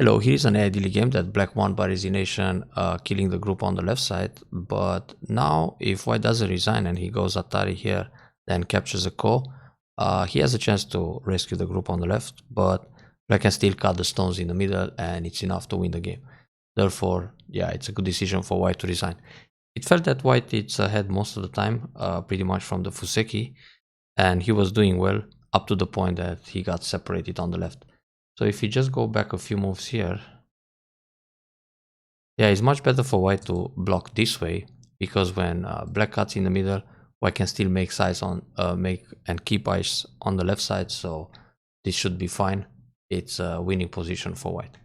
Hello, here is an AYD League game that black won by resignation, killing the group on the left side. But now, if white doesn't resign and he goes Atari here, then captures a ko, he has a chance to rescue the group on the left, but black can still cut the stones in the middle and it's enough to win the game. Therefore, yeah, it's a good decision for white to resign. It felt that white is ahead most of the time, pretty much from the Fuseki, and he was doing well up to the point that he got separated on the left. So if you just go back a few moves here, yeah, it's much better for white to block this way, because when black cuts in the middle, white can still make size on and keep eyes on the left side. So this should be fine. It's a winning position for white.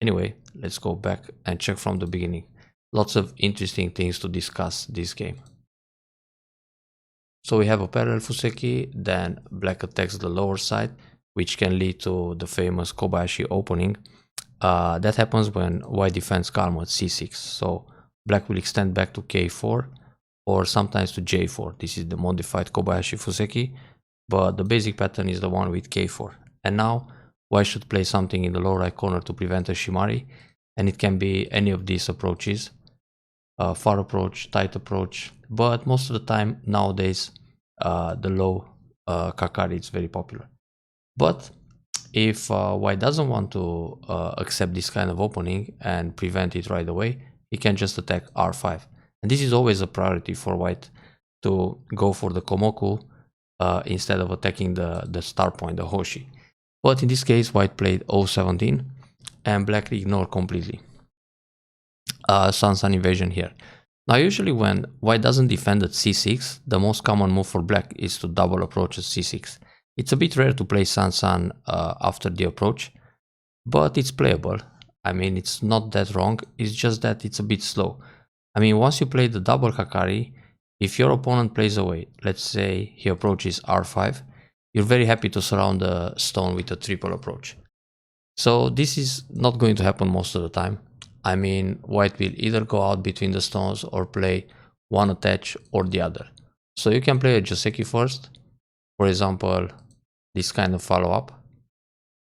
Anyway, let's go back and check from the beginning. Lots of interesting things to discuss this game. So we have a parallel Fuseki, then black attacks the lower side, which can lead to the famous Kobayashi opening. That happens when white defends calm at c6. So black will extend back to k4 or sometimes to j4. This is the modified Kobayashi Fuseki, but the basic pattern is the one with k4. And now white should play something in the lower right corner to prevent a shimari, and it can be any of these approaches. Far approach, tight approach, but most of the time nowadays the low kakari is very popular. But if white doesn't want to accept this kind of opening and prevent it right away, he can just attack r5. And this is always a priority for white, to go for the komoku instead of attacking the start point, the hoshi. But in this case, white played o17 and black ignored completely. Sun invasion here. Now usually when white doesn't defend at c6, the most common move for black is to double approach at c6. It's a bit rare to play Sun after the approach, but it's playable. I mean, it's not that wrong, it's just that it's a bit slow. I mean, once you play the double kakari, if your opponent plays away, let's say he approaches r5, you're very happy to surround the stone with a triple approach. So this is not going to happen most of the time. I mean, white will either go out between the stones or play one attach or the other. So you can play a Joseki first, for example, this kind of follow-up,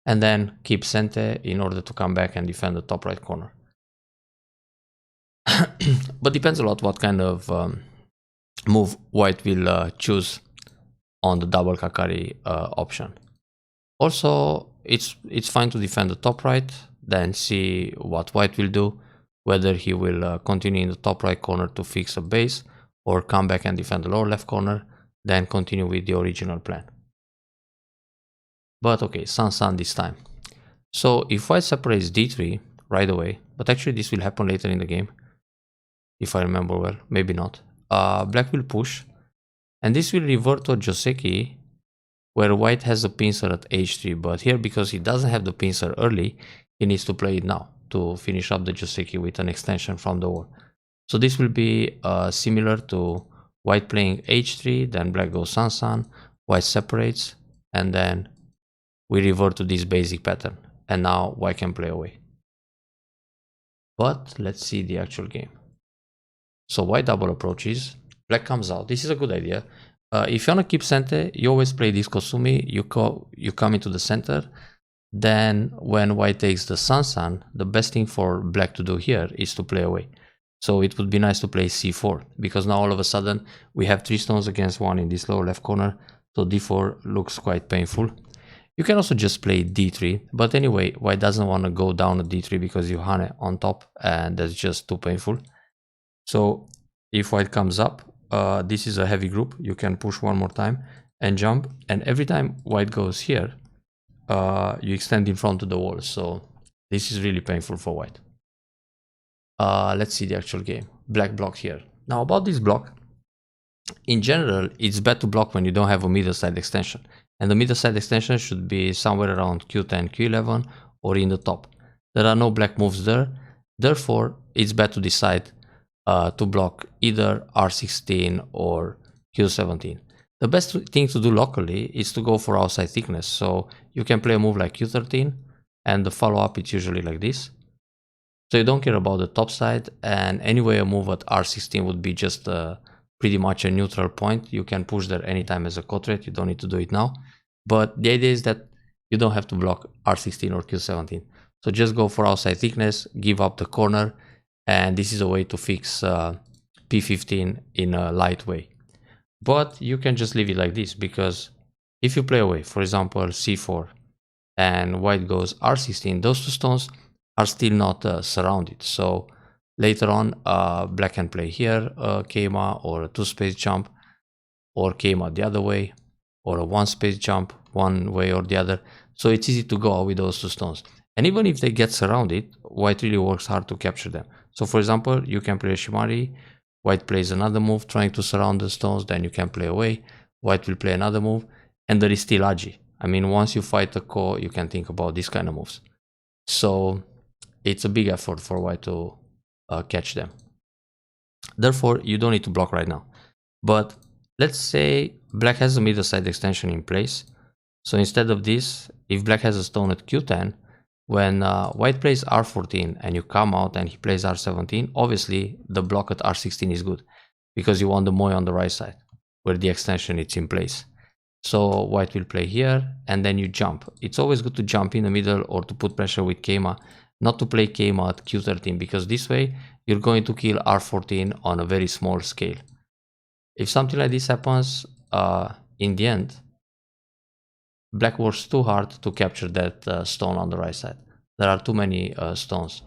and then keep sente in order to come back and defend the top right corner. But depends a lot what kind of move white will choose on the double kakari option. Also, it's fine to defend the top right, then see what white will do, whether he will continue in the top right corner to fix a base or come back and defend the lower left corner, then continue with the original plan. But okay, Sun this time. So if white separates d3 right away, but actually this will happen later in the game, if I remember well, maybe not, black will push, and this will revert to a Joseki, where white has a pincer at h3, but here, because he doesn't have the pincer early, he needs to play it now to finish up the Joseki with an extension from the wall. So this will be similar to white playing h3, then black goes Sun, white separates, and then we revert to this basic pattern, and now white can play away. But let's see the actual game. So white double approaches, black comes out. This is a good idea. If you want to keep center, you always play this Kosumi, you come into the center, then when white takes the Sun, the best thing for black to do here is to play away. So it would be nice to play c4, because now all of a sudden we have 3 stones against 1 in this lower left corner, so d4 looks quite painful. You can also just play d3, but anyway, white doesn't want to go down at d3 because you hane on top, and that's just too painful. So if white comes up, this is a heavy group, you can push one more time and jump, and every time white goes here, you extend in front of the wall, so this is really painful for white. Let's see the actual game. Black block here. Now about this block, in general, it's bad to block when you don't have a middle side extension, and the middle side extension should be somewhere around q10, q11, or in the top. There are no black moves there, therefore it's bad to decide to block either r16 or q17. The best thing to do locally is to go for outside thickness, so you can play a move like q13, and the follow-up is usually like this. So you don't care about the top side, and anyway a move at r16 would be just pretty much a neutral point. You can push there anytime as a co-threat, you don't need to do it now. But the idea is that you don't have to block r16 or q17. So just go for outside thickness, give up the corner, and this is a way to fix p15 in a light way. But you can just leave it like this, because if you play away, for example, c4, and white goes r16, those two stones are still not surrounded. So later on, black can play here a kema or a 2-space jump, or kema the other way, or a 1-space jump one way or the other. So it's easy to go out with those two stones. And even if they get surrounded, white really works hard to capture them. So for example, you can play a shimari, white plays another move trying to surround the stones, then you can play away, white will play another move, and there is still aji. I mean, once you fight a ko, you can think about these kind of moves. So it's a big effort for white to catch them. Therefore, you don't need to block right now. But let's say black has a middle side extension in place. So instead of this, if black has a stone at q10, when white plays r14 and you come out and he plays r17, obviously the block at r16 is good, because you want the moy on the right side where the extension is in place. So white will play here and then you jump. It's always good to jump in the middle or to put pressure with kema, not to play kema at q13, because this way you're going to kill r14 on a very small scale. If something like this happens, in the end, black works too hard to capture that stone on the right side. There are too many stones,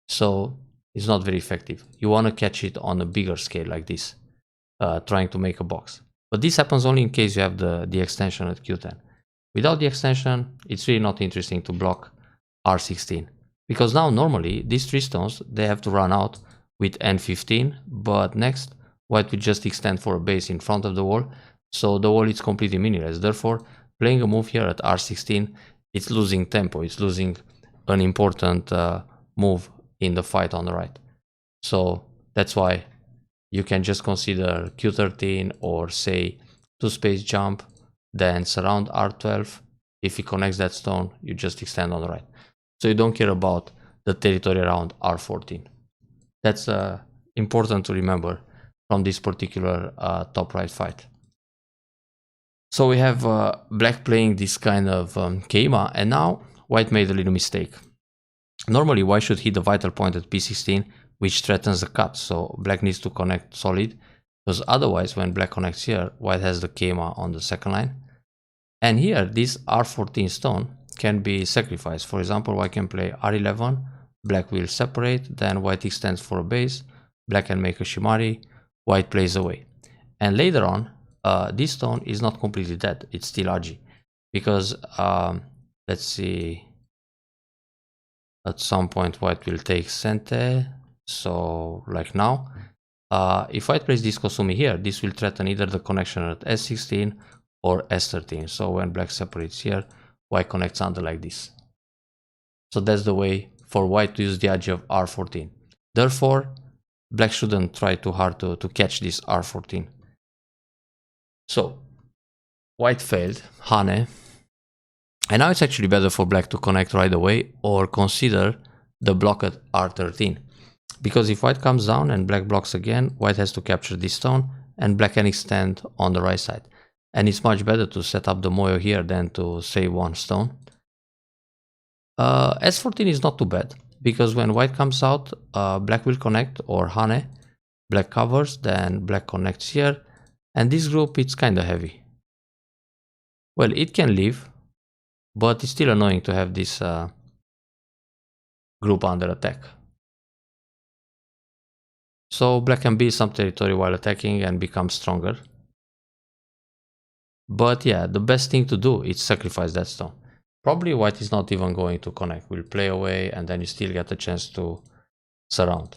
so it's not very effective. You want to catch it on a bigger scale like this, trying to make a box. But this happens only in case you have the extension at q10. Without the extension, it's really not interesting to block r16, because now normally these 3 stones, they have to run out with n15, but next white will just extend for a base in front of the wall, so the wall is completely meaningless. Therefore, playing a move here at r16, it's losing tempo, it's losing an important move in the fight on the right. So that's why you can just consider q13 or say 2-space jump, then surround r12. If he connects that stone, you just extend on the right. So you don't care about the territory around r14. That's important to remember from this particular top right fight. So we have black playing this kind of kema, and now white made a little mistake. Normally white should hit the vital point at p16, which threatens the cut, so black needs to connect solid, because otherwise when black connects here, white has the kema on the second line. And here this r14 stone can be sacrificed. For example, white can play r11, black will separate, then white extends for a base, black can make a shimari, white plays away. And later on, this stone is not completely dead, it's still aji, because let's see, at some point white will take sente. So like now, if white plays this Kosumi here, this will threaten either the connection at s16 or s13. So when black separates here, white connects under like this. So that's the way for white to use the aji of r14. Therefore, black shouldn't try too hard to catch this r14. So white failed, Hane, and now it's actually better for black to connect right away or consider the block at r13. Because if white comes down and black blocks again, white has to capture this stone and black can extend on the right side. And it's much better to set up the moyo here than to save one stone. S14 is not too bad, because when white comes out, black will connect or Hane, black covers, then black connects here, and this group, it's kinda heavy. Well, it can leave, but it's still annoying to have this group under attack. So black can build some territory while attacking and become stronger. But yeah, the best thing to do is sacrifice that stone. Probably white is not even going to connect, will play away, and then you still get a chance to surround.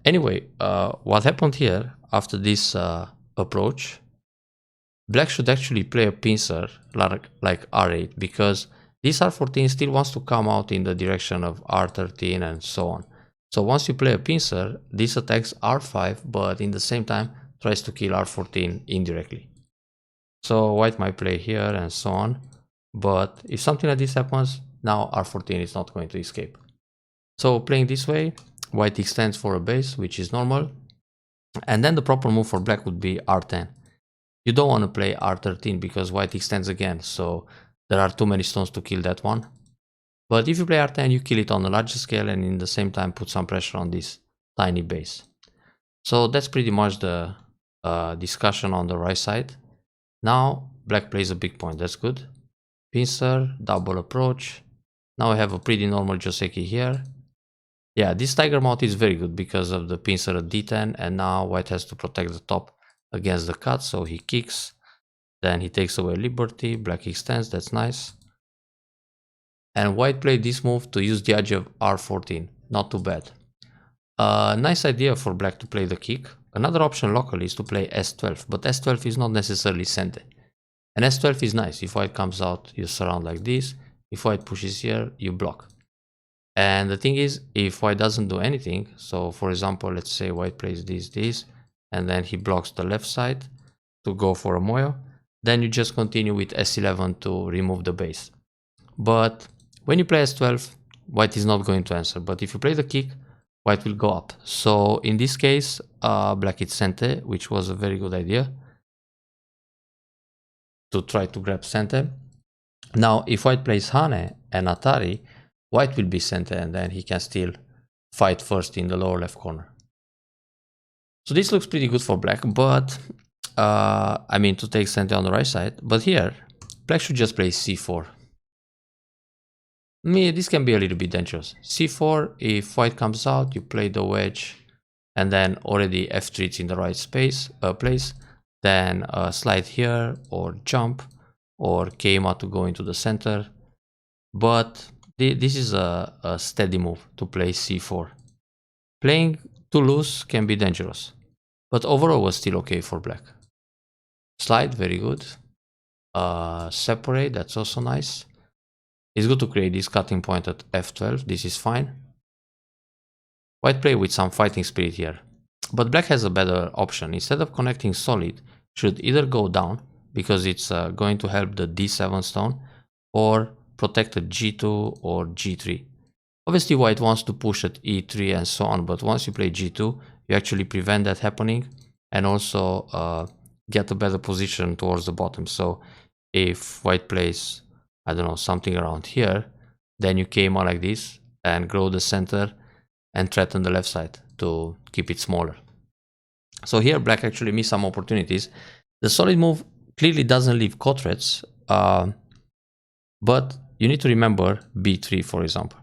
Anyway, what happened here after this approach, black should actually play a pincer like r8, because this r14 still wants to come out in the direction of r13 and so on. So once you play a pincer, this attacks r5, but in the same time tries to kill r14 indirectly. So white might play here and so on, but if something like this happens, now r14 is not going to escape. So playing this way, white extends for a base, which is normal, and then the proper move for black would be r10. You don't want to play r13 because white extends again, so there are too many stones to kill that one. But if you play R10, you kill it on a larger scale and in the same time put some pressure on this tiny base. So that's pretty much the discussion on the right side. Now black plays a big point, that's good. Pincer, double approach. Now I have a pretty normal Joseki here. Yeah, this tiger mount is very good because of the pincer at d10, and now white has to protect the top against the cut, so he kicks, then he takes away liberty, black extends, that's nice. And white played this move to use the edge of r14, not too bad. Nice idea for black to play the kick. Another option locally is to play s12, but s12 is not necessarily sente. And s12 is nice. If white comes out, you surround like this. If white pushes here, you block. And the thing is, if white doesn't do anything, so for example, let's say white plays this, and then he blocks the left side to go for a moyo, then you just continue with s11 to remove the base. But when you play s12, white is not going to answer. But if you play the kick, white will go up. So in this case, black hits sente, which was a very good idea to try to grab sente. Now, if white plays hane and atari, white will be sente, and then he can still fight first in the lower left corner. So this looks pretty good for black, but I mean to take sente on the right side. But here, black should just play c4. This can be a little bit dangerous. c4, if white comes out, you play the wedge, and then already f3 is in the right place. Then slide here, or jump, or keima to go into the center. But this is a steady move to play c4. Playing too loose can be dangerous, but overall was still okay for black. Slide, very good. Separate, that's also nice. It's good to create this cutting point at f12, this is fine. White play with some fighting spirit here, but black has a better option. Instead of connecting solid, should either go down, because it's going to help the d7 stone, or protect at g2 or g3. Obviously white wants to push at e3 and so on, but once you play g2, you actually prevent that happening, and also get a better position towards the bottom. So if white plays, I don't know, something around here, then you came out like this and grow the center and threaten the left side to keep it smaller. So here black actually missed some opportunities. The solid move clearly doesn't leave co-threats, but you need to remember b3, for example.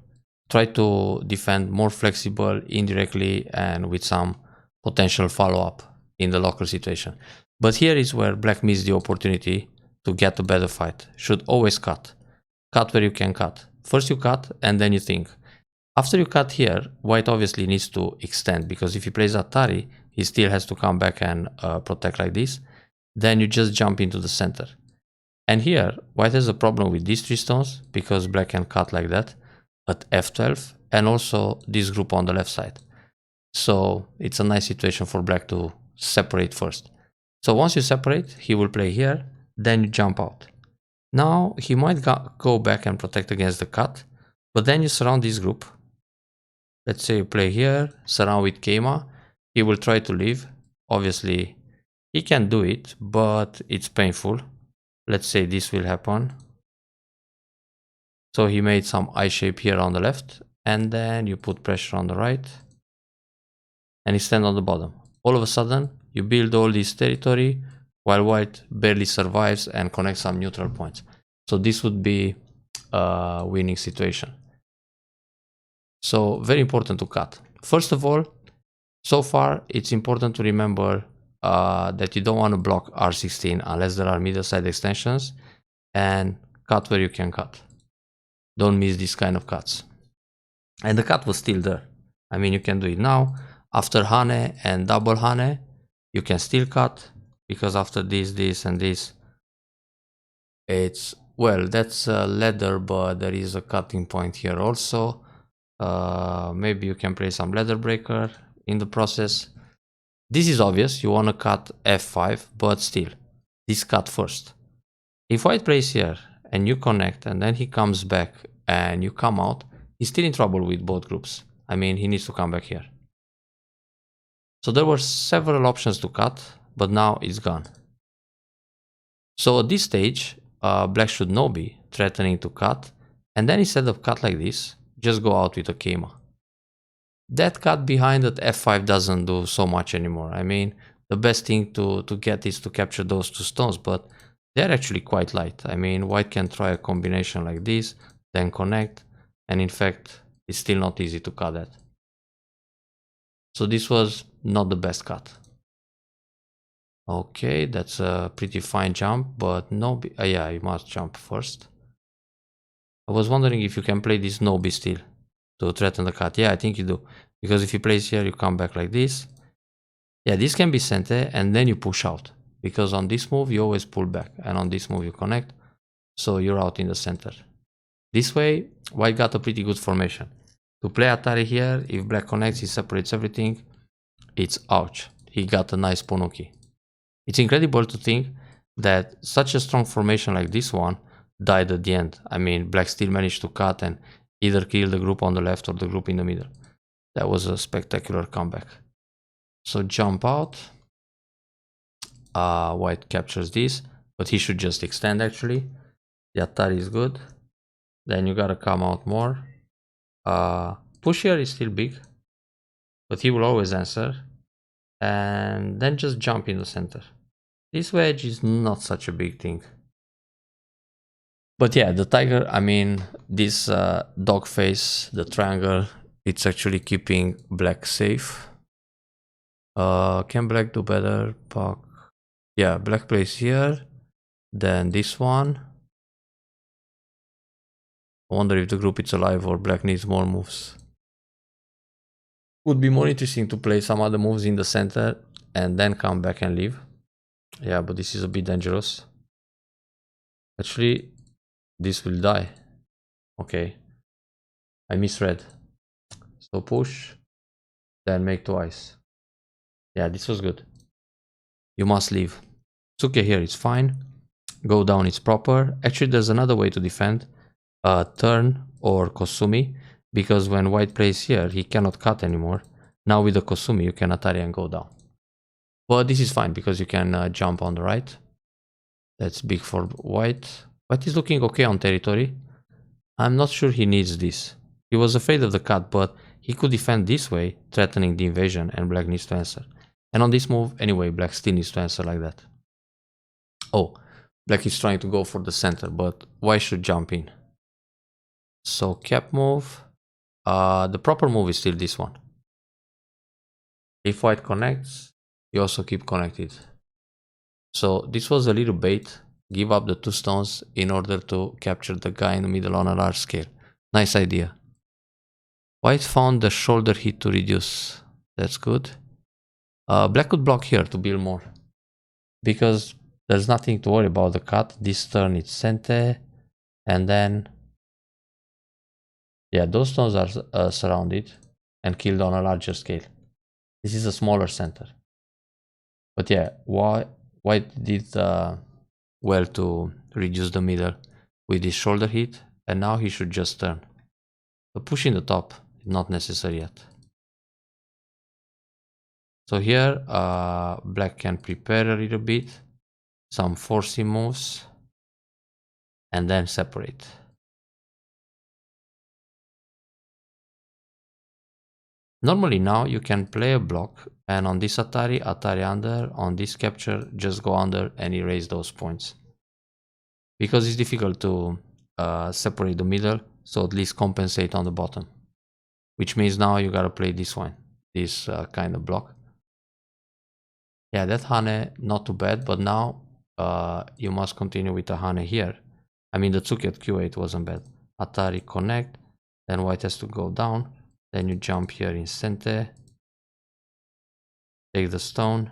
Try to defend more flexible, indirectly, and with some potential follow-up in the local situation. But here is where black missed the opportunity to get a better fight. Should always cut. Cut where you can cut. First you cut, and then you think. After you cut here, white obviously needs to extend, because if he plays Atari, he still has to come back and protect like this. Then you just jump into the center. And here, white has a problem with these 3 stones, because black can cut like that at f12, and also this group on the left side. So it's a nice situation for black to separate first. So once you separate, he will play here, then you jump out. Now he might go back and protect against the cut, but then you surround this group. Let's say you play here, surround with keima, he will try to leave. Obviously he can do it, but it's painful. Let's say this will happen. So he made some I shape here on the left, and then you put pressure on the right, and he stands on the bottom. All of a sudden, you build all this territory, while white barely survives and connects some neutral points. So this would be a winning situation. So very important to cut. First of all, so far it's important to remember that you don't want to block r16 unless there are middle side extensions, and cut where you can cut. Don't miss this kind of cuts. And the cut was still there. I mean, you can do it now. After hane and double hane, you can still cut, because after this, and this, it's, well, that's a ladder, but there is a cutting point here also. Maybe you can play some ladder breaker in the process. This is obvious, you want to cut f5, but still, this cut first. If white plays here, and you connect, and then he comes back, and you come out, he's still in trouble with both groups. I mean, he needs to come back here. So there were several options to cut, but now it's gone. So at this stage, black should no be threatening to cut, And then instead of cut like this, just go out with a Keima. That cut behind at f5 doesn't do so much anymore. I mean, the best thing to get is to capture those two stones, but they're actually quite light. I mean, white can try a combination like this, then connect, and in fact, it's still not easy to cut that. So this was not the best cut. Okay, that's a pretty fine jump, but no, yeah, you must jump first. I was wondering if you can play this no B still to threaten the cut. Yeah, I think you do. Because if you place here, you come back like this. Yeah, this can be center and then you push out. Because on this move, you always pull back. And on this move, you connect. So you're out in the center. This way, white got a pretty good formation. To play Atari here, if black connects, he separates everything. It's ouch. He got a nice Ponuki. It's incredible to think that such a strong formation like this one died at the end. I mean, black still managed to cut and either kill the group on the left or the group in the middle. That was a spectacular comeback. So jump out. White captures this, but he should just extend actually. The Atari is good. Then you gotta come out more. Push here is still big, but he will always answer. And then just jump in the center. This wedge is not such a big thing. But yeah, the tiger, I mean, this dog face, the triangle, it's actually keeping black safe. Can black do better? Puck. Yeah, black plays here. Then this one. I wonder if the group is alive or black needs more moves. Would be more interesting to play some other moves in the center and then come back and leave. Yeah, but this is a bit dangerous. Actually, this will die. Okay. I misread. So push, then make twice. Yeah, this was good. You must leave. Tsuke here is fine. Go down is proper. Actually, there's another way to defend. Turn or Kosumi. Because when white plays here, he cannot cut anymore. Now with the Kosumi, you can Atari and go down. But this is fine because you can jump on the right. That's big for white. White is looking okay on territory. I'm not sure he needs this. He was afraid of the cut, but he could defend this way, threatening the invasion, and black needs to answer. And on this move, anyway, black still needs to answer like that. Oh, black is trying to go for the center, but white should jump in. So cap move. The proper move is still this one. If white connects, you also keep connected. So this was a little bait. Give up the two stones in order to capture the guy in the middle on a large scale. Nice idea. White found the shoulder hit to reduce. That's good. Black could block here to build more. Because there's nothing to worry about the cut. This turn it's center. And then... yeah, those stones are surrounded and killed on a larger scale. This is a smaller center. But yeah, white did well to reduce the middle with his shoulder hit. And now he should just turn. But pushing the top is not necessary yet. So here, black can prepare a little bit. Some forcing moves. And then separate. Normally now you can play a block and on this Atari under, on this capture, just go under and erase those points. Because it's difficult to separate the middle, so at least compensate on the bottom. Which means now you gotta play this one, this kind of block. Yeah, that Hane, not too bad, but now you must continue with the Hane here. I mean, the Tsuki at Q8 wasn't bad. Atari connect, then white has to go down. Then you jump here in center. Take the stone.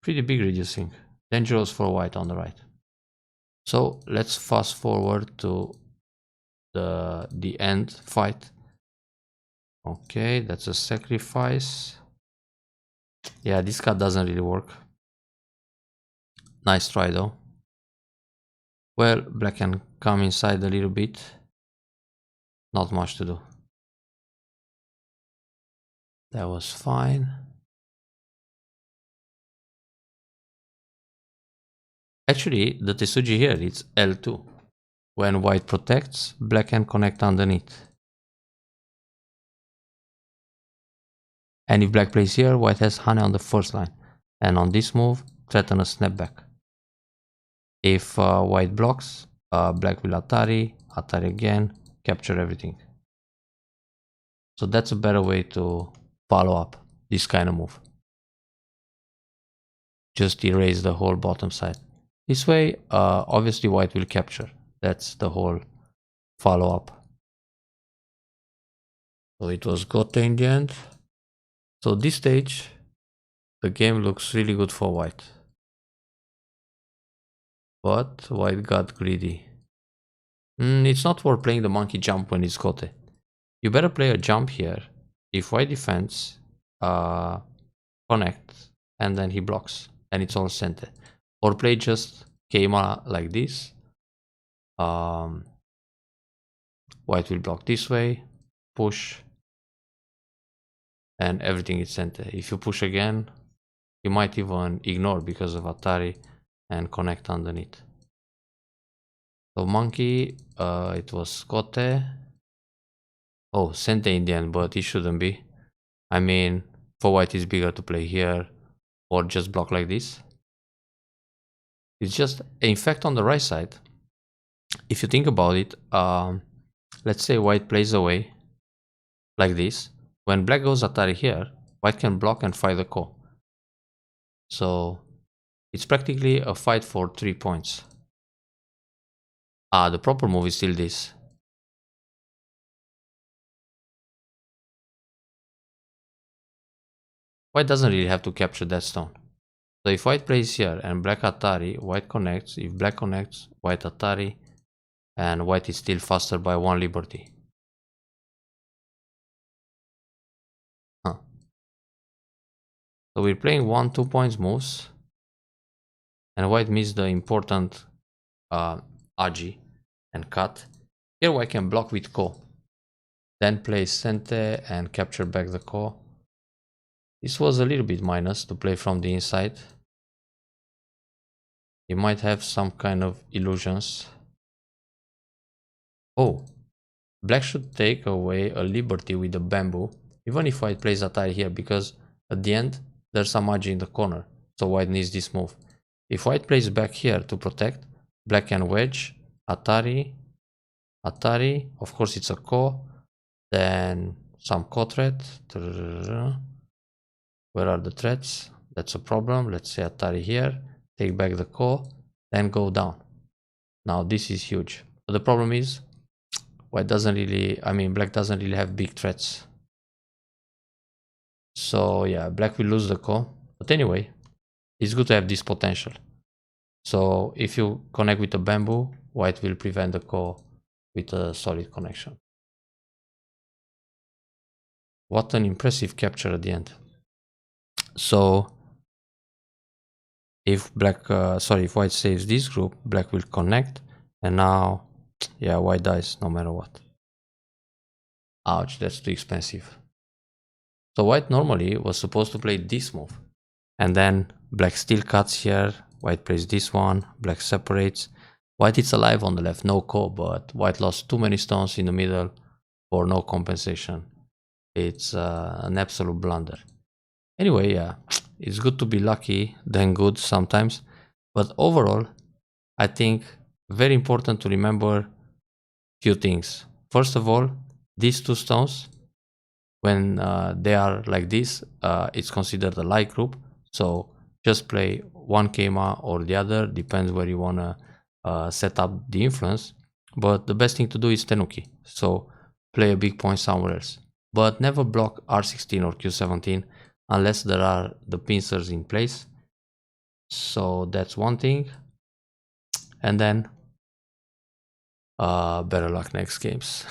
Pretty big reducing. Dangerous for white on the right. So let's fast forward to the end fight. Okay, that's a sacrifice. Yeah, this card doesn't really work. Nice try though. Well, black can come inside a little bit. Not much to do. That was fine. Actually, the Tesuji here, it's L2. When white protects, black can connect underneath. And if black plays here, white has Hane on the first line. And on this move, threaten a snapback. If white blocks, black will Atari again, capture everything. So that's a better way to follow up this kind of move. Just erase the whole bottom side. This way, obviously white will capture. That's the whole follow up. So it was Gote in the end. So this stage, the game looks really good for white. But white got greedy. It's not worth playing the monkey jump when it's Gote. You better play a jump here. If white defends, connect, and then he blocks, and it's all center. Or play just Keima like this. White will block this way, push, and everything is center. If you push again, you might even ignore because of Atari and connect underneath. So monkey, it was Gote. Oh, Sente in the end, but it shouldn't be. I mean, for white it's bigger to play here or just block like this. It's just, in fact, on the right side, if you think about it, let's say white plays away like this. When black goes Atari here, white can block and fight the ko. So it's practically a fight for 3 points. The proper move is still this. White doesn't really have to capture that stone. So if white plays here and black Atari, white connects. If black connects, white Atari, and white is still faster by 1 liberty. So we're playing 1-2 points moves, and white missed the important Agi and cut. Here white can block with ko, then play Sente and capture back the ko. This was a little bit minus to play from the inside. You might have some kind of illusions. Oh, black should take away a liberty with the bamboo, even if white plays Atari here, because at the end there's some Agi in the corner, so white needs this move. If white plays back here to protect, black can wedge, Atari, of course it's a ko, then some ko threat. Where are the threats? That's a problem. Let's say Atari here, take back the ko, then go down. Now this is huge. But the problem is, white doesn't really, black doesn't really have big threats. So yeah, black will lose the ko. But anyway, it's good to have this potential. So if you connect with the bamboo, white will prevent the ko with a solid connection. What an impressive capture at the end. So if if white saves this group, black will connect, and now, yeah, white dies no matter what. Ouch, that's too expensive. So white normally was supposed to play this move, and then black still cuts here, white plays this one, black separates. White is alive on the left, no ko, but white lost too many stones in the middle for no compensation. It's an absolute blunder. Anyway, yeah, it's good to be lucky than good sometimes. But overall, I think very important to remember few things. First of all, these two stones, when they are like this, it's considered a light group. So just play one Keima or the other, depends where you want to set up the influence. But the best thing to do is Tenuki. So play a big point somewhere else. But never block R16 or Q17 unless there are the pincers in place. So that's one thing. And then better luck next games.